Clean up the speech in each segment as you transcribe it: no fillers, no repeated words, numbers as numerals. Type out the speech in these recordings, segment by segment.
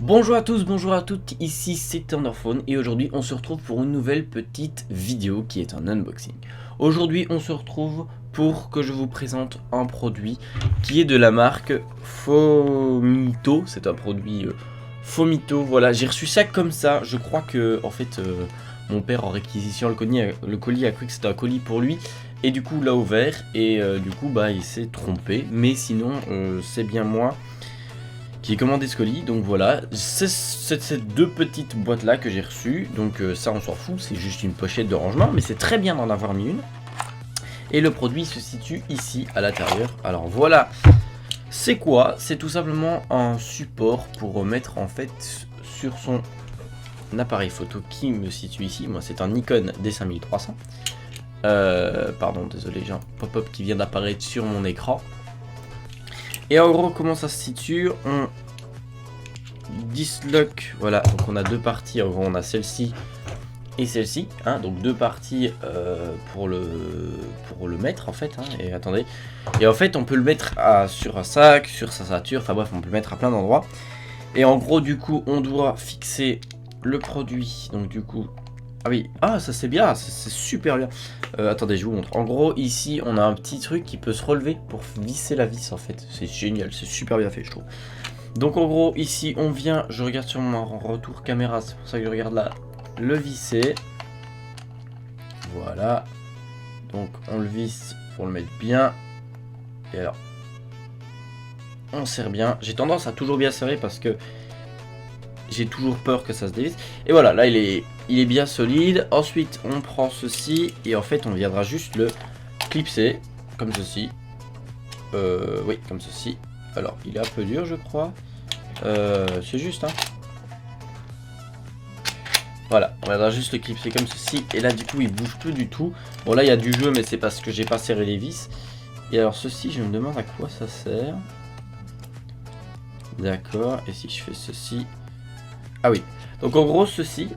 Bonjour à tous, bonjour à toutes, ici c'est Thunderphone et aujourd'hui on se retrouve pour une nouvelle petite vidéo qui est un unboxing. Aujourd'hui on se retrouve pour que je vous présente un produit qui est de la marque Fomito. C'est un produit Fomito, voilà, j'ai reçu ça comme ça. Je crois que en fait mon père en réquisition le colis a cru que c'était un colis pour lui. Et du coup l'a ouvert et du coup bah il s'est trompé. Mais sinon c'est bien moi qui ai commandé ce colis. Donc voilà, c'est ces deux petites boîtes là que j'ai reçues. Donc ça on s'en fout, c'est juste une pochette de rangement. Mais c'est très bien d'en avoir mis une. Et le produit se situe ici à l'intérieur. Alors voilà, c'est quoi? C'est tout simplement un support pour mettre en fait sur son appareil photo qui me situe ici. Moi c'est un Nikon D5300. Pardon, désolé, j'ai un pop-up qui vient d'apparaître sur mon écran. Et en gros, comment ça se situe? On disloque, voilà, donc on a deux parties. En gros, on a celle-ci et celle-ci, hein, donc deux parties pour le mettre en fait. Hein, et attendez, et en fait, on peut le mettre sur un sac, sur sa ceinture, enfin bref, on peut le mettre à plein d'endroits. Et en gros, du coup, on doit fixer le produit. Donc, du coup, ah oui, ah ça c'est bien, c'est super bien. Attendez, je vous montre. En gros, ici, on a un petit truc qui peut se relever pour visser la vis en fait. C'est génial, c'est super bien fait, je trouve. Donc en gros, ici, on vient, je regarde sur mon retour caméra, c'est pour ça que je regarde là, le visser. Voilà. Donc on le visse pour le mettre bien. Et alors, on serre bien. J'ai tendance à toujours bien serrer parce que j'ai toujours peur que ça se dévisse. Et voilà, là il est bien solide. Ensuite, on prend ceci et en fait, on viendra juste le clipser comme ceci. Oui, comme ceci. Alors, il est un peu dur, je crois. C'est juste, hein. Voilà, on va juste le clipser comme ceci. Et là, du coup, il bouge plus du tout. Bon, là, il y a du jeu, mais c'est parce que j'ai pas serré les vis. Et alors, ceci, je me demande à quoi ça sert. D'accord, et si je fais ceci... Ah oui, donc en gros, ceci,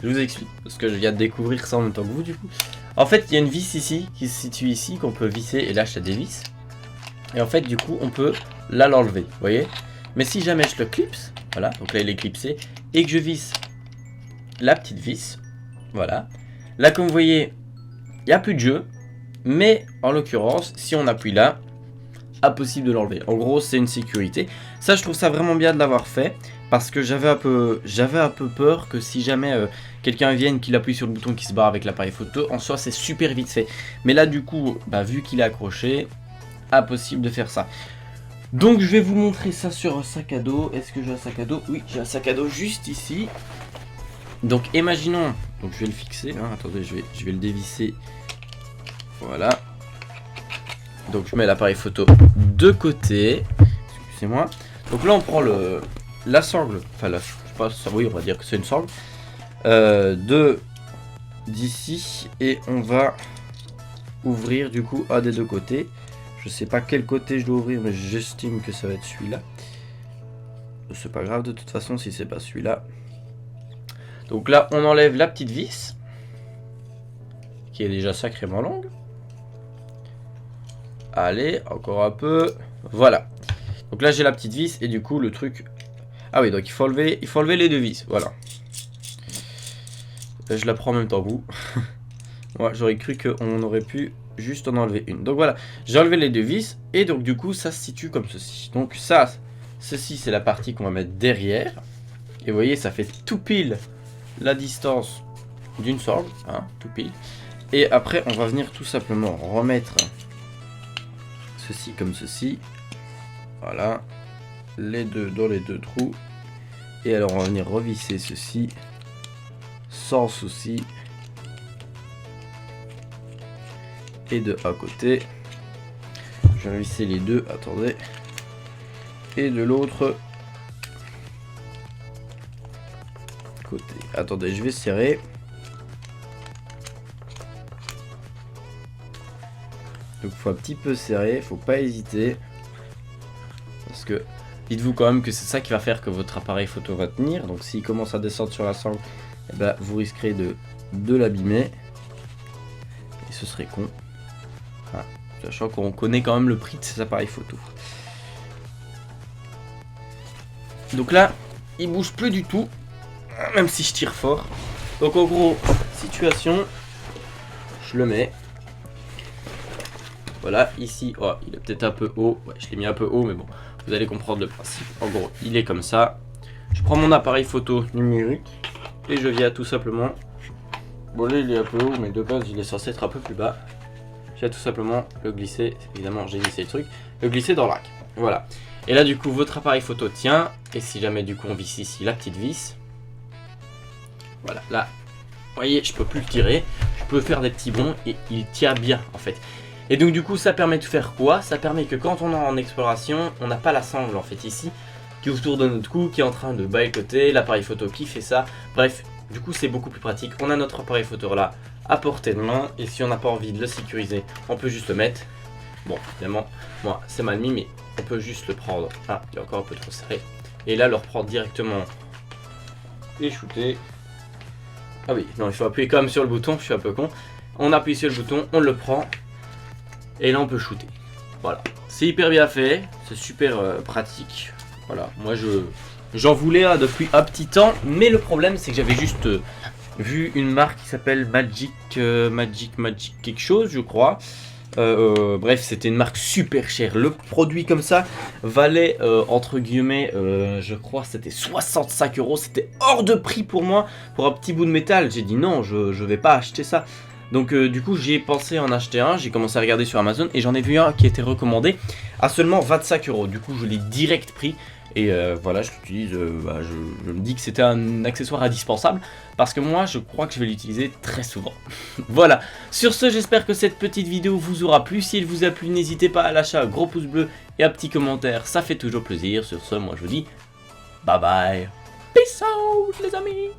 je vous explique, parce que je viens de découvrir ça en même temps que vous, du coup. En fait, il y a une vis ici, qui se situe ici, qu'on peut visser, et là, je des vis. Et en fait, du coup, on peut là l'enlever, vous voyez. Mais si jamais je le clipse, voilà, donc là, il est clipsé, et que je visse la petite vis, voilà. Là, comme vous voyez, il n'y a plus de jeu, mais en l'occurrence, si on appuie là, impossible de l'enlever. En gros, c'est une sécurité. Ça, je trouve ça vraiment bien de l'avoir fait, parce que j'avais un peu peur que si jamais quelqu'un vienne, qu'il appuie sur le bouton qui se barre avec l'appareil photo, en soi, c'est super vite fait. Mais là, du coup, bah, vu qu'il est accroché, impossible de faire ça. Donc, je vais vous montrer ça sur un sac à dos. Est-ce que j'ai un sac à dos? Oui, j'ai un sac à dos juste ici. Donc, imaginons, donc je vais le fixer. Hein, attendez, je vais le dévisser. Voilà. Donc je mets l'appareil photo de côté. Excusez-moi. Donc là on prend la sangle. Enfin je sais pas, oui on va dire que c'est une sangle. D'ici. Et on va ouvrir du coup un des deux côtés. Je sais pas quel côté je dois ouvrir, mais j'estime que ça va être celui-là. C'est pas grave de toute façon si c'est pas celui-là. Donc là on enlève la petite vis. Qui est déjà sacrément longue. Allez, encore un peu. Voilà. Donc là j'ai la petite vis et du coup le truc... Ah oui, donc il faut enlever les deux vis. Voilà. Je la prends en même temps que vous. Moi j'aurais cru qu'on aurait pu juste en enlever une. Donc voilà, j'ai enlevé les deux vis et donc du coup ça se situe comme ceci. Donc ça, ceci c'est la partie qu'on va mettre derrière. Et vous voyez, ça fait tout pile la distance d'une sangle. Hein, tout pile. Et après on va venir tout simplement remettre ceci comme ceci. Voilà, les deux dans les deux trous. Et alors on va venir revisser ceci sans souci. Et de un côté. Je vais visser les deux, attendez. Et de l'autre côté. Attendez, je vais serrer. Donc il faut un petit peu serrer, faut pas hésiter. Parce que dites-vous quand même que c'est ça qui va faire que votre appareil photo va tenir. Donc s'il commence à descendre sur la sangle, eh ben, vous risquerez de l'abîmer. Et ce serait con. Enfin, sachant qu'on connaît quand même le prix de ces appareils photo. Donc là, il bouge plus du tout, même si je tire fort. Donc en gros, situation, je le mets. Voilà, ici, oh, il est peut-être un peu haut. Ouais, je l'ai mis un peu haut, mais bon, vous allez comprendre le principe. En gros, il est comme ça. Je prends mon appareil photo numérique et je viens tout simplement. Bon, là, il est un peu haut, mais de base, il est censé être un peu plus bas. Je viens tout simplement le glisser. Évidemment, j'ai glissé le truc. Le glisser dans l'arc. Voilà. Et là, du coup, votre appareil photo tient. Et si jamais, du coup, on visse ici la petite vis. Voilà, là. Vous voyez, je peux plus le tirer. Je peux faire des petits bonds et il tient bien, en fait. Et donc du coup ça permet de faire quoi? Ça permet que quand on est en exploration, on n'a pas la sangle en fait ici, qui est autour de notre cou, qui est en train de boycotter, l'appareil photo qui fait ça. Bref, du coup c'est beaucoup plus pratique. On a notre appareil photo là à portée de main, et si on n'a pas envie de le sécuriser, on peut juste le mettre. Bon, évidemment, moi c'est mal mis, mais on peut juste le prendre. Ah, il est encore un peu trop serré. Et là le reprendre directement et shooter. Ah oui, non, il faut appuyer quand même sur le bouton, je suis un peu con. On appuie sur le bouton, on le prend. Et là on peut shooter. Voilà, c'est hyper bien fait, c'est super pratique. Voilà, moi j'en voulais un depuis un petit temps, mais le problème c'est que j'avais juste vu une marque qui s'appelle Magic quelque chose, je crois. Bref, c'était une marque super chère. Le produit comme ça valait entre guillemets, je crois c'était 65 €. C'était hors de prix pour moi, pour un petit bout de métal. J'ai dit non, je vais pas acheter ça. Donc du coup j'ai pensé en acheter un, j'ai commencé à regarder sur Amazon et j'en ai vu un qui était recommandé à seulement 25 €. Du coup je l'ai direct pris et voilà, je l'utilise, je me dis que c'était un accessoire indispensable parce que moi je crois que je vais l'utiliser très souvent. Voilà, sur ce j'espère que cette petite vidéo vous aura plu. Si elle vous a plu, n'hésitez pas à lâcher un gros pouce bleu et un petit commentaire, ça fait toujours plaisir. Sur ce, moi je vous dis bye bye, peace out les amis.